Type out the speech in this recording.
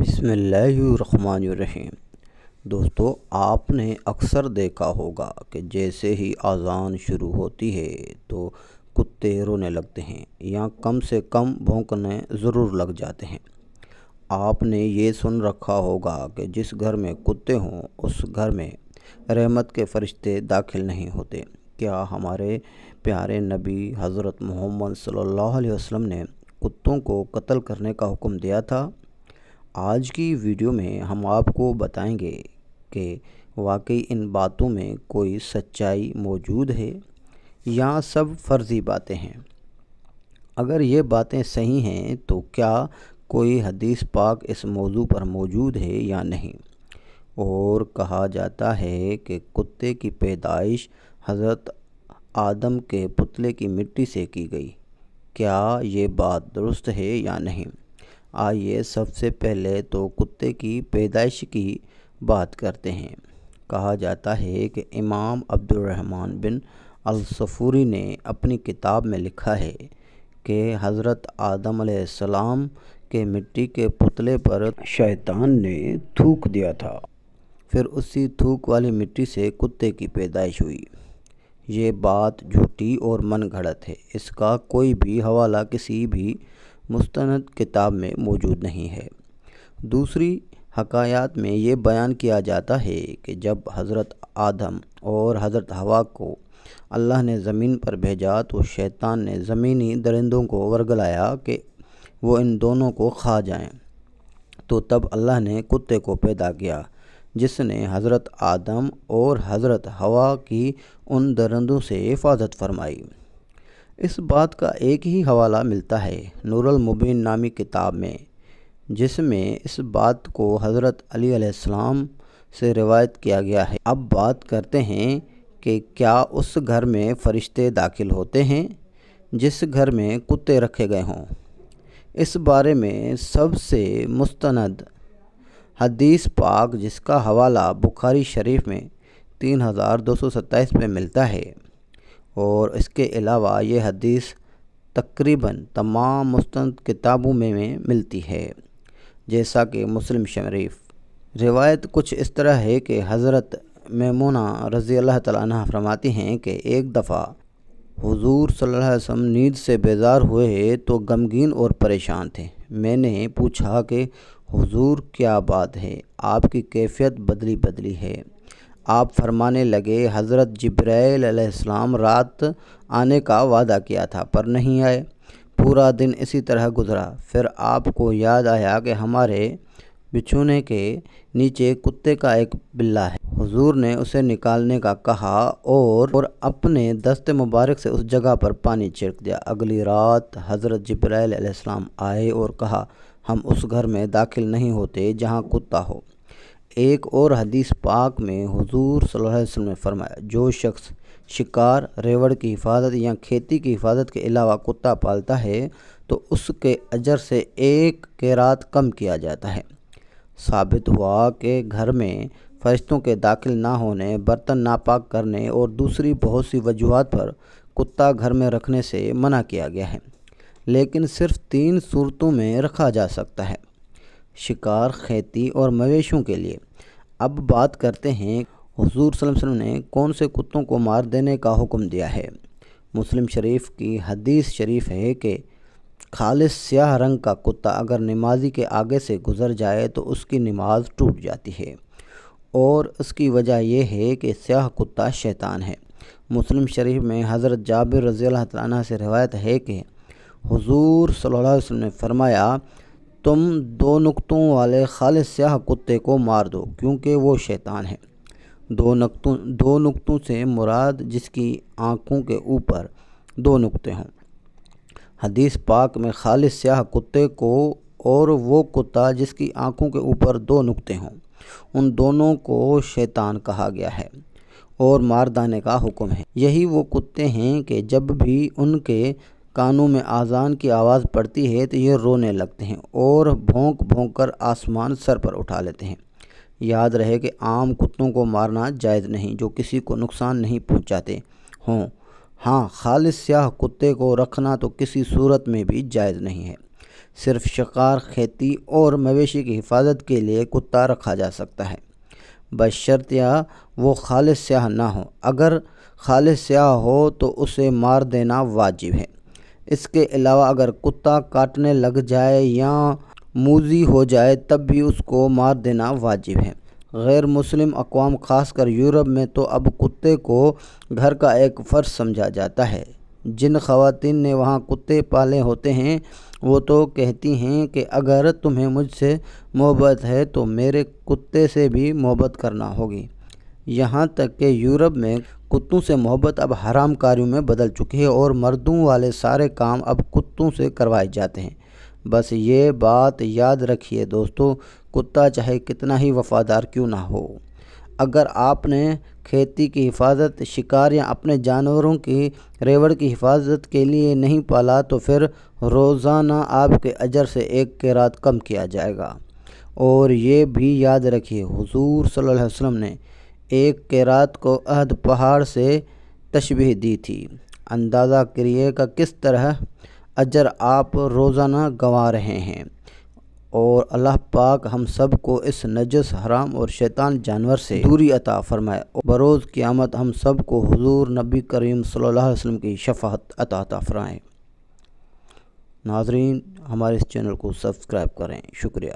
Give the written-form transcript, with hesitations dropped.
بسم اللہ الرحمن الرحیم۔ دوستو، آپ نے اکثر دیکھا ہوگا کہ جیسے ہی اذان شروع ہوتی ہے تو کتے رونے لگتے ہیں یا کم سے کم بھونکنے ضرور لگ جاتے ہیں۔ آپ نے یہ سن رکھا ہوگا کہ جس گھر میں کتے ہوں اس گھر میں رحمت کے فرشتے داخل نہیں ہوتے۔ کیا ہمارے پیارے نبی حضرت محمد صلی اللہ علیہ وسلم نے کتوں کو قتل کرنے کا حکم دیا تھا؟ آج کی ویڈیو میں ہم آپ کو بتائیں گے کہ واقعی ان باتوں میں کوئی سچائی موجود ہے یا سب فرضی باتیں ہیں۔ اگر یہ باتیں صحیح ہیں تو کیا کوئی حدیث پاک اس موضوع پر موجود ہے یا نہیں؟ اور کہا جاتا ہے کہ کتے کی پیدائش حضرت آدم کے پتلے کی مٹی سے کی گئی۔ کیا یہ بات درست ہے یا نہیں؟ آئیے سب سے پہلے تو کتے کی پیدائش کی بات کرتے ہیں۔ کہا جاتا ہے کہ امام عبد الرحمن بن الصفوری نے اپنی کتاب میں لکھا ہے کہ حضرت آدم علیہ السلام کے مٹی کے پتلے پر شیطان نے تھوک دیا تھا، پھر اسی تھوک والی مٹی سے کتے کی پیدائش ہوئی۔ یہ بات جھوٹی اور من گھڑت ہے۔ اس کا کوئی بھی حوالہ کسی بھی مستند کتاب میں موجود نہیں ہے۔ دوسری حکایات میں یہ بیان کیا جاتا ہے کہ جب حضرت آدم اور حضرت حوا کو اللہ نے زمین پر بھیجا تو شیطان نے زمینی درندوں کو ورگلایا کہ وہ ان دونوں کو کھا جائیں، تو تب اللہ نے کتے کو پیدا کیا جس نے حضرت آدم اور حضرت حوا کی ان درندوں سے حفاظت فرمائی۔ اس بات کا ایک ہی حوالہ ملتا ہے نور المبین نامی کتاب میں، جس میں اس بات کو حضرت علی علیہ السلام سے روایت کیا گیا ہے۔ اب بات کرتے ہیں کہ کیا اس گھر میں فرشتے داخل ہوتے ہیں جس گھر میں کتے رکھے گئے ہوں؟ اس بارے میں سب سے مستند حدیث پاک جس کا حوالہ بخاری شریف میں 3227 میں ملتا ہے، اور اس کے علاوہ یہ حدیث تقریباً تمام مستند کتابوں میں ملتی ہے، جیسا کہ مسلم شریف۔ روایت کچھ اس طرح ہے کہ حضرت میمونہ رضی اللہ تعالیٰ عنہ فرماتی ہیں کہ ایک دفعہ حضور صلی اللہ علیہ وسلم نیند سے بیدار ہوئے تو غمگین اور پریشان تھے۔ میں نے پوچھا کہ حضور کیا بات ہے، آپ کی کیفیت بدلی ہے؟ آپ فرمانے لگے، حضرت جبرائیل علیہ السلام رات آنے کا وعدہ کیا تھا پر نہیں آئے۔ پورا دن اسی طرح گزرا، پھر آپ کو یاد آیا کہ ہمارے بچھونے کے نیچے کتے کا ایک بلہ ہے۔ حضور نے اسے نکالنے کا کہا اور اپنے دست مبارک سے اس جگہ پر پانی چھڑک دیا۔ اگلی رات حضرت جبرائیل علیہ السلام آئے اور کہا، ہم اس گھر میں داخل نہیں ہوتے جہاں کتا ہو۔ ایک اور حدیث پاک میں حضور صلی اللہ علیہ وسلم نے فرمایا، جو شخص شکار، ریوڑ کی حفاظت یا کھیتی کی حفاظت کے علاوہ کتا پالتا ہے تو اس کے اجر سے 1 قیراط کم کیا جاتا ہے۔ ثابت ہوا کہ گھر میں فرشتوں کے داخل نہ ہونے، برتن ناپاک کرنے اور دوسری بہت سی وجوہات پر کتا گھر میں رکھنے سے منع کیا گیا ہے، لیکن صرف 3 صورتوں میں رکھا جا سکتا ہے: شکار، کھیتی اور مویشیوں کے لیے۔ اب بات کرتے ہیں حضور صلی اللہ علیہ وسلم نے کون سے کتوں کو مار دینے کا حکم دیا ہے۔ مسلم شریف کی حدیث شریف ہے کہ خالص سیاہ رنگ کا کتا اگر نمازی کے آگے سے گزر جائے تو اس کی نماز ٹوٹ جاتی ہے، اور اس کی وجہ یہ ہے کہ سیاہ کتا شیطان ہے۔ مسلم شریف میں حضرت جابر رضی اللہ تعالیٰ عنہ سے روایت ہے کہ حضور صلی اللہ علیہ وسلم نے فرمایا، تم 2 نقطوں والے خالص سیاہ کتے کو مار دو کیونکہ وہ شیطان ہے۔ 2 نقطوں سے مراد جس کی آنکھوں کے اوپر 2 نقطے ہوں۔ حدیث پاک میں خالص سیاہ کتے کو اور وہ کتا جس کی آنکھوں کے اوپر 2 نقطے ہوں، ان دونوں کو شیطان کہا گیا ہے اور مار ڈالنے کا حکم ہے۔ یہی وہ کتے ہیں کہ جب بھی ان کے کانوں میں اذان کی آواز پڑتی ہے تو یہ رونے لگتے ہیں اور بھونک بھونک کر آسمان سر پر اٹھا لیتے ہیں۔ یاد رہے کہ عام کتوں کو مارنا جائز نہیں جو کسی کو نقصان نہیں پہنچاتے ہوں۔ ہاں، خالص سیاہ کتے کو رکھنا تو کسی صورت میں بھی جائز نہیں ہے۔ صرف شکار، کھیتی اور مویشی کی حفاظت کے لیے کتا رکھا جا سکتا ہے، بشرطیہ وہ خالص سیاہ نہ ہو۔ اگر خالص سیاہ ہو تو اسے مار دینا واجب ہے۔ اس کے علاوہ اگر کتا کاٹنے لگ جائے یا موذی ہو جائے تب بھی اس کو مار دینا واجب ہے۔ غیر مسلم اقوام خاص کر یورپ میں تو اب کتے کو گھر کا ایک فرد سمجھا جاتا ہے۔ جن خواتین نے وہاں کتے پالے ہوتے ہیں وہ تو کہتی ہیں کہ اگر تمہیں مجھ سے محبت ہے تو میرے کتے سے بھی محبت کرنا ہوگی۔ یہاں تک کہ یورپ میں کتوں سے محبت اب حرام کاریوں میں بدل چکی ہے اور مردوں والے سارے کام اب کتوں سے کروائے جاتے ہیں۔ بس یہ بات یاد رکھیے دوستو، کتا چاہے کتنا ہی وفادار کیوں نہ ہو، اگر آپ نے کھیتی کی حفاظت، شکار یا اپنے جانوروں کی ریوڑ کی حفاظت کے لیے نہیں پالا تو پھر روزانہ آپ کے اجر سے 1 قیراط کم کیا جائے گا۔ اور یہ بھی یاد رکھیے، حضور صلی اللہ علیہ وسلم نے 1 قیراط کو احد پہاڑ سے تشبیہ دی تھی۔ اندازہ کریے کہ کس طرح اجر آپ روزانہ گنوا رہے ہیں، اور اللہ پاک ہم سب کو اس نجس، حرام اور شیطان جانور سے دوری عطا فرمائے، اور بروز قیامت ہم سب کو حضور نبی کریم صلی اللہ علیہ وسلم کی شفاعت عطا فرمائے۔ ناظرین، ہمارے اس چینل کو سبسکرائب کریں۔ شکریہ۔